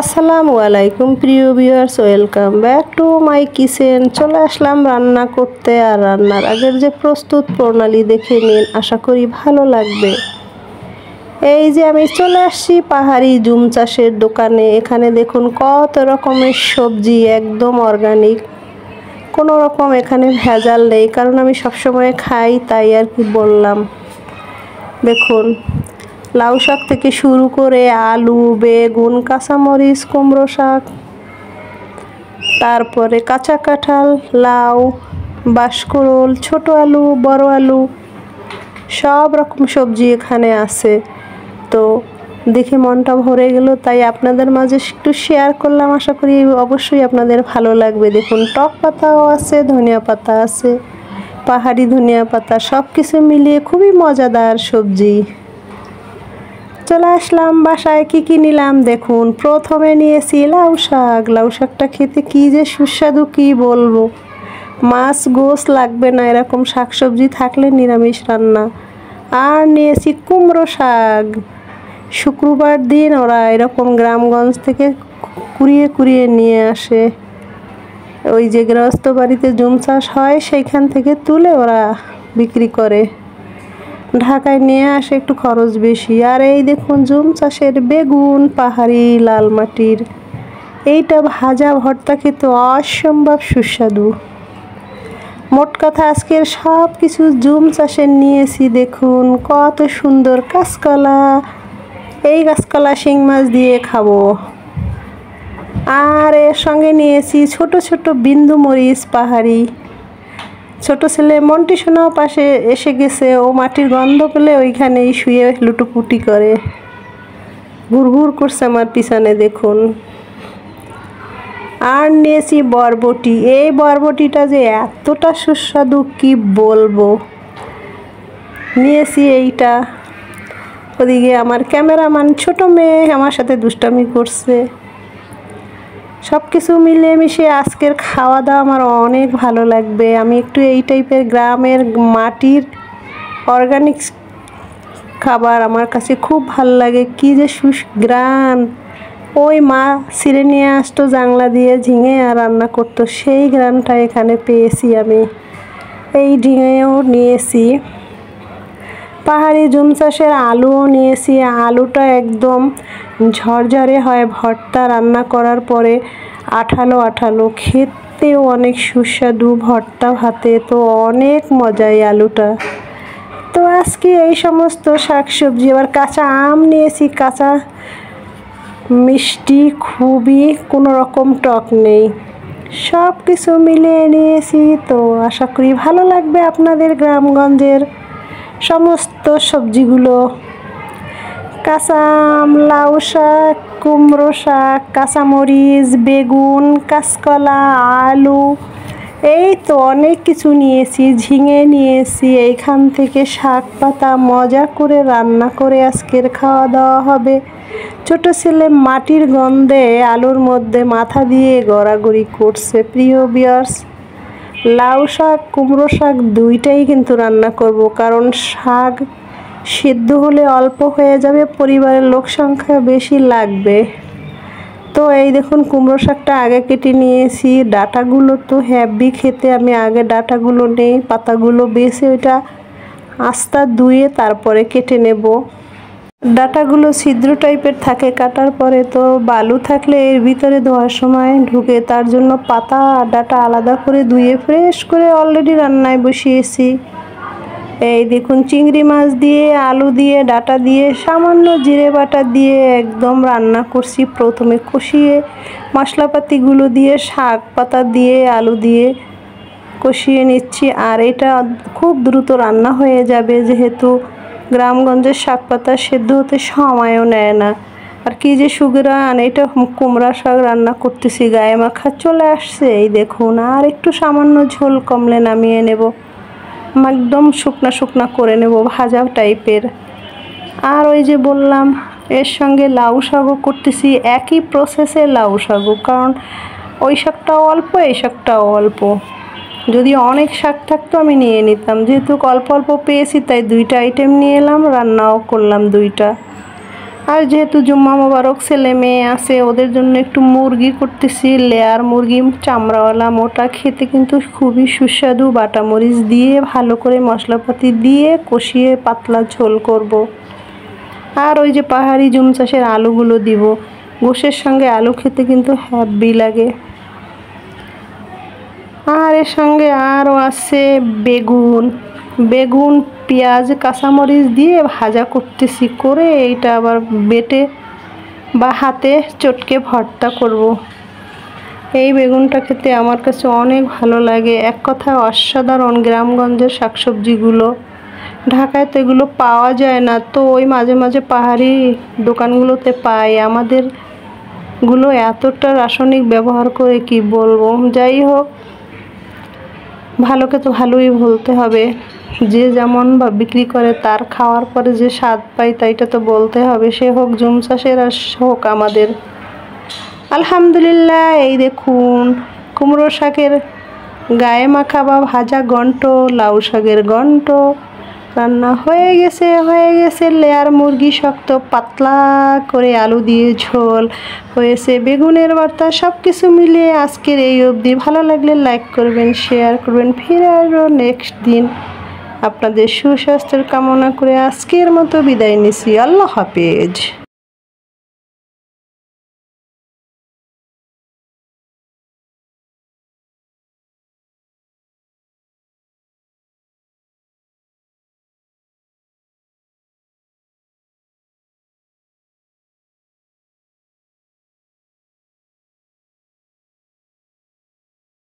আসসালামু আলাইকুম প্রিয় viewers, welcome back to my kitchen. চলে আসলাম রান্না করতে। আর রান্নার আগের যে প্রস্তুত প্রণালী দেখে নিন, আশা করি ভালো লাগবে। এই যে আমি চলে আসছি পাহাড়ি জুম চাষের দোকানে। এখানে দেখুন কত রকমের সবজি, একদম অর্গানিক, কোনো রকম এখানে ভেজাল নেই, কারণ আমি সবসময় খাই তাই আর কি বললাম। দেখুন লাউ শাক থেকে শুরু করে আলু, বেগুন, কাঁচামরিচ, কুমড়ো শাক, তারপরে কাঁচা কাঁঠাল, লাউ, বাঁশকুড়ুল, ছোট আলু, বড় আলু, সব রকম সবজি এখানে আছে। তো দেখে মনটা ভরে গেল, তাই আপনাদের মাঝে একটু শেয়ার করলাম। আশা করি অবশ্যই আপনাদের ভালো লাগবে। দেখুন টক পাতাও আছে, ধনিয়া পাতা আছে, পাহাড়ি ধনিয়া পাতা, সব কিছু মিলিয়ে খুবই মজাদার সবজি। চলে আসলাম বাসায়। কি নিলাম দেখুন। প্রথমে নিয়েছি লাউ শাক। লাউ শাকটা খেতে কি যে সুস্বাদু কি বলবো। মাছ গোশ লাগবে না এরকম শাকসবজি থাকলে নিরামিষ রান্না। আর নিয়েছি কুমড়ো শাক। শুক্রবার দিন ওরা এরকম গ্রামগঞ্জ থেকে কুড়িয়ে নিয়ে আসে। ওই যে গৃহস্থ বাড়িতে জুম চাষ হয় সেইখান থেকে তুলে ওরা বিক্রি করে। ঢাকায় নিয়ে আসে, একটু খরচ বেশি। আর এই দেখুন জুম চাষের বেগুন, পাহাড়ি লাল মাটির। এইটা ভাজা ভর্তা খেতে অসম্ভব সুস্বাদু। মোট কথা আজকের সব কিছু জুম চাষের নিয়েছি। দেখুন কত সুন্দর কাঁচকলা। এই কাঁচকলা শিং মাছ দিয়ে খাবো। আর এর সঙ্গে নিয়েছি ছোট ছোট বিন্দু মরিচ পাহাড়ি। ছোট ছেলে মন্টি সোনাও পাশে এসে গেছে। ও মাটির গন্ধ পেলে ওইখানেই শুয়ে লুটোপুটি করে, ঘুরঘুর করছে আমার পিছনে দেখুন। আর নিয়েছি বরবটি। এই বরবটিটা যে এতটা সুস্বাদু কি বলবো। নিয়েছি এইটা। ওদিকে আমার ক্যামেরাম্যান ছোট মেয়ে আমার সাথে দুষ্টামি করছে। সব কিছু মিলে মিশে আজকের খাওয়া দাওয়া আমার অনেক ভালো লাগবে। আমি একটু এই টাইপের গ্রামের মাটির অর্গানিক খাবার আমার কাছে খুব ভালো লাগে। কি যে গ্রান। ওই মা ছিঁড়ে নিয়ে আসতো জাংলা দিয়ে ঝিঙে আর রান্না করতো, সেই গ্রানটা এখানে পেয়েছি আমি। এই ঝিঙেও নিয়েছি। পাহাড়ি জুম চাষের আলুও নিয়েছি। আলুটা একদম ঝরঝরে হয় ভর্তা রান্না করার পরে, আঠালো আঠালো, খেতেও অনেক সুস্বাদু। ভর্তা ভাতে তো অনেক মজা এই আলুটা। তো আজকে এই সমস্ত শাকসবজি। আবার কাঁচা আম নিয়েছি, কাঁচা মিষ্টি, খুবই কোনো রকম টক নেই। সব কিছু মিলিয়ে নিয়েছি। তো আশা করি ভালো লাগবে আপনাদের গ্রামগঞ্জের সমস্ত সবজিগুলো। কাঁচা আম, লাউ শাক, কুমড়ো শাক, কাঁচামরিচ, বেগুন, কাঁচকলা, আলু, এই তো অনেক কিছু নিয়েছি। ঝিঙে নিয়েছি। এইখান থেকে শাক পাতা মজা করে রান্না করে আজকের খাওয়া দাওয়া হবে। ছোট ছেলে মাটির গন্ধে আলুর মধ্যে মাথা দিয়ে গড়াগড়ি করছে। প্রিয় ভিউয়ার্স, লাউ শাক কুমড়ো শাক দুইটাই কিন্তু রান্না করব, কারণ শাক সিদ্ধ হলে অল্প হয়ে যাবে, পরিবারের লোক সংখ্যা বেশি লাগবে। তো এই দেখুন কুমড়ো শাকটা আগে কেটে নিয়েছি। ডাঁটাগুলো তো হেভি খেতে, আমি আগে ডাঁটাগুলো নেই, পাতাগুলো বেছে ওইটা আস্তা ধুয়ে তারপরে কেটে নেব। ডাঁটাগুলো ছিদ্র টাইপের থাকে, কাটার পরে তো বালু থাকলে এর ভিতরে ধোয়ার সময় ঢুকে, তার জন্য পাতা আর ডাঁটা আলাদা করে ধুয়ে ফ্রেশ করে অলরেডি রান্নায় বসিয়েছি। এই দেখুন চিংড়ি মাছ দিয়ে, আলু দিয়ে, ডাঁটা দিয়ে, সামান্য জিরে বাটা দিয়ে একদম রান্না করছি। প্রথমে কষিয়ে মশলাপাতিগুলো দিয়ে, শাক পাতা দিয়ে, আলু দিয়ে কষিয়ে নিচ্ছি। আর এটা খুব দ্রুত রান্না হয়ে যাবে, যেহেতু গ্রামগঞ্জের শাক পাতা সেদ্ধ হতে সময়ও নেয় না। আর কি যে সুগ্রান। এটা কুমড়া শাক রান্না করতেছি, গায়ে মাখা চলে আসছে। এই দেখুন আর একটু সামান্য ঝোল কমলে নামিয়ে নেব, একদম শুকনা শুকনা করে নেব, ভাজা টাইপের। আর ওই যে বললাম এর সঙ্গে লাউ শাকও করতেছি, একই প্রসেসে লাউ শাকও, কারণ ওই শাকটাও অল্প এই শাকটাও অল্প। যদি অনেক শাক থাকতো আমি নিয়ে নিতাম, যেহেতু অল্প অল্প পেয়েছি তাই দুইটা আইটেম নিয়ে এলাম, রান্নাও করলাম দুইটা। আর যেহেতু জুম্মা মোবারক ছেলে মেয়ে আছে, ওদের জন্য একটু মুরগি করতেছি, লেয়ার মুরগি, চামড়াওয়ালা, মোটা, খেতে কিন্তু খুবই সুস্বাদু। বাটা মরিচ দিয়ে ভালো করে মশলাপাতি দিয়ে কষিয়ে পাতলা ঝোল করব। আর ওই যে পাহাড়ি জুম চাষের আলুগুলো দিব, গোশের সঙ্গে আলু খেতে কিন্তু হ্যাপি লাগে। আর এর সঙ্গে আরও আছে বেগুন, পেঁয়াজ, কাঁচামরিচ দিয়ে ভাজা করতেছি, করে এইটা আবার বেটে বা হাতে চটকে ভর্তা করব। এই বেগুনটা খেতে আমার কাছে অনেক ভালো লাগে। এক কথায় অসাধারণ গ্রামগঞ্জের শাকসবজিগুলো। ঢাকায় তো এগুলো পাওয়া যায় না, তো ওই মাঝে মাঝে পাহাড়ি দোকানগুলোতে পাই। আমাদেরগুলো এতটা রাসায়নিক ব্যবহার করে কি বলবো। যাই হোক, ভালোকে তো ভালোই বলতে হবে। যে যেমন বা বিক্রি করে তার খাওয়ার পরে যে স্বাদ পাই তাইটা তো বলতে হবে, সে হোক জুম চাষের আর হোক আমাদের। আলহামদুলিল্লাহ, এই দেখুন কুমড়ো শাকের গায়ে মাখা বা ভাজা ঘন্ট, লাউ শাকের ঘন্ট রান্না হয়ে গেছে। লেয়ার মুরগি শক্ত পাতলা করে আলু দিয়ে ঝোল হয়েছে, বেগুনের ভর্তা। সব কিছু মিলিয়ে আজকের এই অবধি। ভালো লাগলে লাইক করবেন, শেয়ার করবেন। ফিরে আসবো নেক্সট দিন। আপনাদের সুস্বাস্থ্যের কামনা করে আজকের মতো বিদায় নিছি। আল্লাহ হাফেজ।